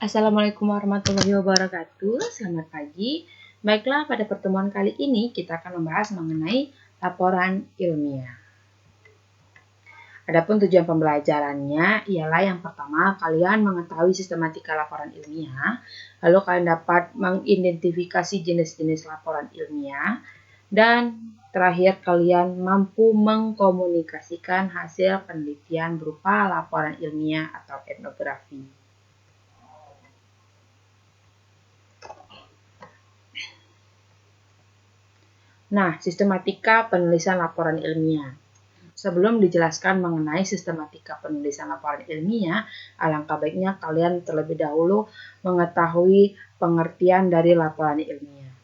Assalamualaikum warahmatullahi wabarakatuh. Selamat pagi. Baiklah, pada pertemuan kali ini kita akan membahas mengenai laporan ilmiah. Adapun tujuan pembelajarannya ialah yang pertama, kalian mengetahui sistematika laporan ilmiah, lalu kalian dapat mengidentifikasi jenis-jenis laporan ilmiah, dan terakhir kalian mampu mengkomunikasikan hasil penelitian berupa laporan ilmiah atau etnografi. Nah, sistematika penulisan laporan ilmiah. Sebelum dijelaskan mengenai sistematika penulisan laporan ilmiah, alangkah baiknya kalian terlebih dahulu mengetahui pengertian dari laporan ilmiah.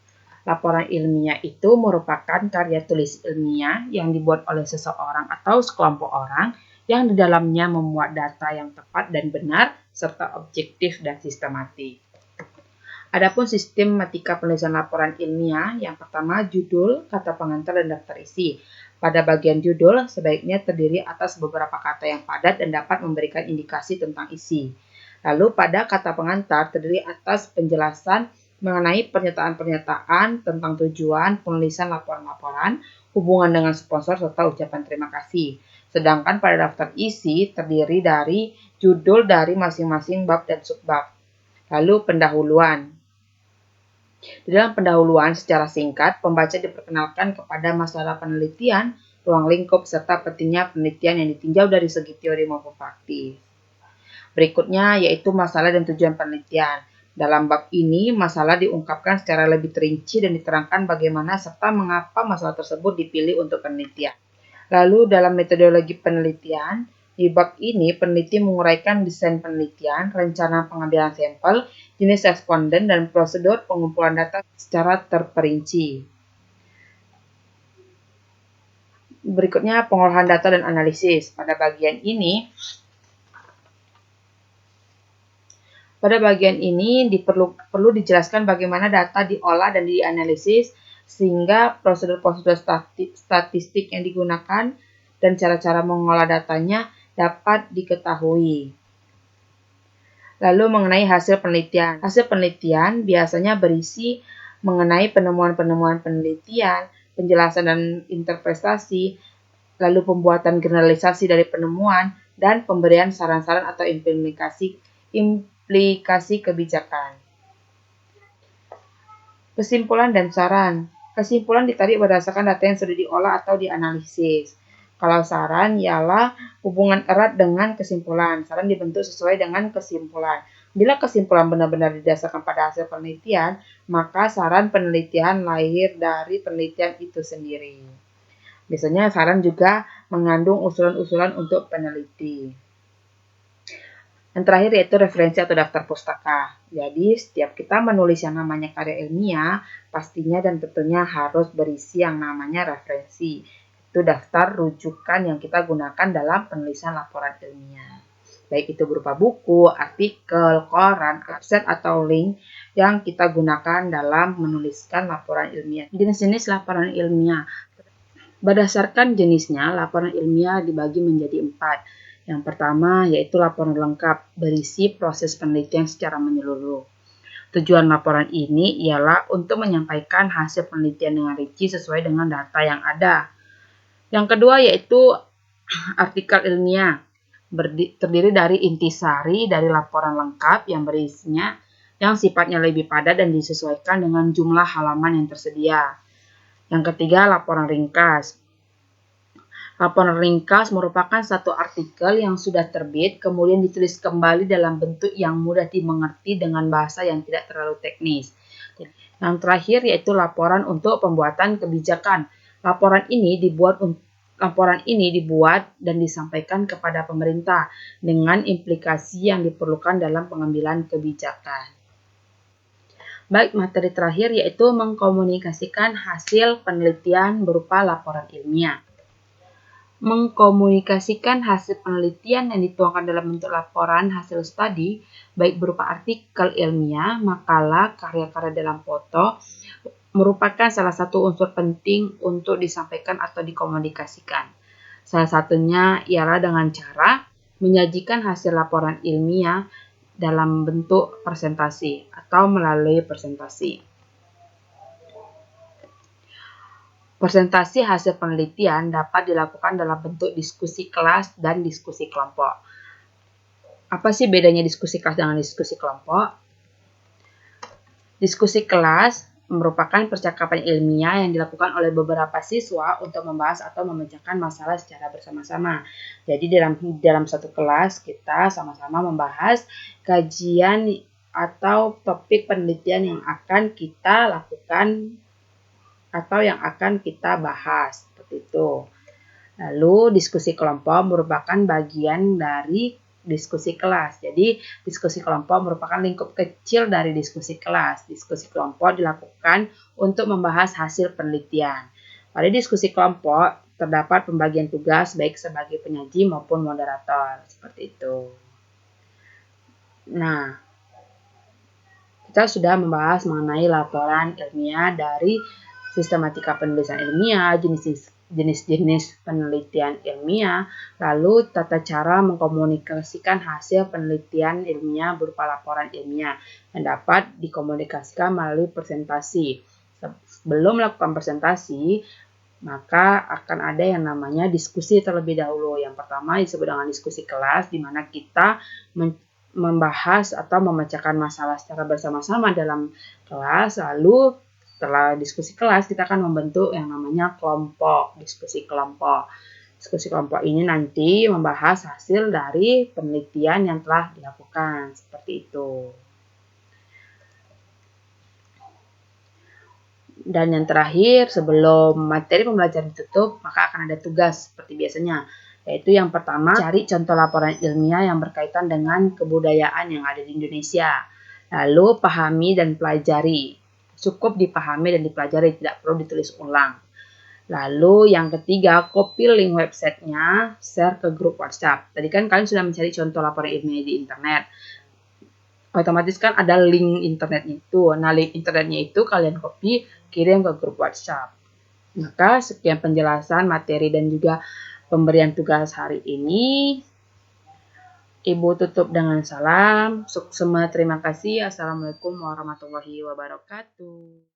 Laporan ilmiah itu merupakan karya tulis ilmiah yang dibuat oleh seseorang atau sekelompok orang yang di dalamnya memuat data yang tepat dan benar serta objektif dan sistematik. Adapun sistematika penulisan laporan ilmiah, yang pertama judul, kata pengantar, dan daftar isi. Pada bagian judul, sebaiknya terdiri atas beberapa kata yang padat dan dapat memberikan indikasi tentang isi. Lalu pada kata pengantar terdiri atas penjelasan mengenai pernyataan-pernyataan tentang tujuan penulisan laporan-laporan, hubungan dengan sponsor, serta ucapan terima kasih. Sedangkan pada daftar isi terdiri dari judul dari masing-masing bab dan subbab. Lalu pendahuluan. Di dalam pendahuluan secara singkat, pembaca diperkenalkan kepada masalah penelitian, ruang lingkup, serta pentingnya penelitian yang ditinjau dari segi teori maupun praktis. Berikutnya yaitu masalah dan tujuan penelitian. Dalam bab ini, masalah diungkapkan secara lebih terinci dan diterangkan bagaimana serta mengapa masalah tersebut dipilih untuk penelitian. Lalu dalam metodologi penelitian, di bab ini peneliti menguraikan desain penelitian, rencana pengambilan sampel, jenis responden, dan prosedur pengumpulan data secara terperinci. Berikutnya pengolahan data dan analisis. Pada bagian ini perlu dijelaskan bagaimana data diolah dan dianalisis sehingga prosedur-prosedur statistik yang digunakan dan cara-cara mengolah datanya dapat diketahui. Lalu mengenai hasil penelitian. Hasil penelitian biasanya berisi mengenai penemuan-penemuan penelitian, penjelasan dan interpretasi, lalu pembuatan generalisasi dari penemuan, dan pemberian saran-saran atau implikasi kebijakan. Kesimpulan dan saran. Kesimpulan ditarik berdasarkan data yang sudah diolah atau dianalisis. Kalau saran ialah hubungan erat dengan kesimpulan. Saran dibentuk sesuai dengan kesimpulan. Bila kesimpulan benar-benar didasarkan pada hasil penelitian, maka saran penelitian lahir dari penelitian itu sendiri. Biasanya saran juga mengandung usulan-usulan untuk peneliti. Yang terakhir yaitu referensi atau daftar pustaka. Jadi setiap kita menulis yang namanya karya ilmiah, pastinya dan tentunya harus berisi yang namanya referensi. Itu daftar rujukan yang kita gunakan dalam penulisan laporan ilmiah. Baik itu berupa buku, artikel, koran, absen, atau link yang kita gunakan dalam menuliskan laporan ilmiah. Jenis-jenis laporan ilmiah. Berdasarkan jenisnya, laporan ilmiah dibagi menjadi 4. Yang pertama yaitu laporan lengkap, berisi proses penelitian secara menyeluruh. Tujuan laporan ini ialah untuk menyampaikan hasil penelitian dengan rinci sesuai dengan data yang ada. Yang kedua yaitu artikel ilmiah, terdiri dari intisari dari laporan lengkap yang berisinya yang sifatnya lebih padat dan disesuaikan dengan jumlah halaman yang tersedia. Yang ketiga, laporan ringkas. Laporan ringkas merupakan satu artikel yang sudah terbit, kemudian ditulis kembali dalam bentuk yang mudah dimengerti dengan bahasa yang tidak terlalu teknis. Yang terakhir yaitu laporan untuk pembuatan kebijakan. Laporan ini dibuat dan disampaikan kepada pemerintah dengan implikasi yang diperlukan dalam pengambilan kebijakan. Baik, materi terakhir yaitu mengkomunikasikan hasil penelitian berupa laporan ilmiah. Mengkomunikasikan hasil penelitian yang dituangkan dalam bentuk laporan hasil studi, baik berupa artikel ilmiah, makalah, karya-karya dalam foto, merupakan salah satu unsur penting untuk disampaikan atau dikomunikasikan. Salah satunya ialah dengan cara menyajikan hasil laporan ilmiah dalam bentuk presentasi atau melalui presentasi. Presentasi hasil penelitian dapat dilakukan dalam bentuk diskusi kelas dan diskusi kelompok. Apa sih bedanya diskusi kelas dengan diskusi kelompok? Diskusi kelas merupakan percakapan ilmiah yang dilakukan oleh beberapa siswa untuk membahas atau memecahkan masalah secara bersama-sama. Jadi dalam satu kelas kita sama-sama membahas kajian atau topik penelitian yang akan kita lakukan atau yang akan kita bahas, seperti itu. Lalu diskusi kelompok merupakan bagian dari diskusi kelas. Jadi diskusi kelompok merupakan lingkup kecil dari diskusi kelas. Diskusi kelompok dilakukan untuk membahas hasil penelitian. Pada diskusi kelompok terdapat pembagian tugas baik sebagai penyaji maupun moderator, seperti itu. Nah, kita sudah membahas mengenai laporan ilmiah dari sistematika penulisan ilmiah, jenis-jenis penelitian ilmiah, lalu tata cara mengkomunikasikan hasil penelitian ilmiah berupa laporan ilmiah yang dapat dikomunikasikan melalui presentasi. Sebelum melakukan presentasi, maka akan ada yang namanya diskusi terlebih dahulu. Yang pertama disebut dengan diskusi kelas, di mana kita membahas atau memecahkan masalah secara bersama-sama dalam kelas. Lalu setelah diskusi kelas kita akan membentuk yang namanya kelompok, diskusi kelompok. Diskusi kelompok ini nanti membahas hasil dari penelitian yang telah dilakukan, seperti itu. Dan yang terakhir, sebelum materi pembelajaran ditutup, maka akan ada tugas seperti biasanya. Yaitu yang pertama, cari contoh laporan ilmiah yang berkaitan dengan kebudayaan yang ada di Indonesia. Lalu pahami dan pelajari. Cukup dipahami dan dipelajari, tidak perlu ditulis ulang. Lalu yang ketiga, copy link websitenya, share ke grup WhatsApp. Tadi kan kalian sudah mencari contoh laporan ilmiah di internet. Otomatis kan ada link internetnya itu. Nah, link internetnya itu kalian copy, kirim ke grup WhatsApp. Maka sekian penjelasan materi dan juga pemberian tugas hari ini. Ibu tutup dengan salam. Terima kasih. Assalamualaikum warahmatullahi wabarakatuh.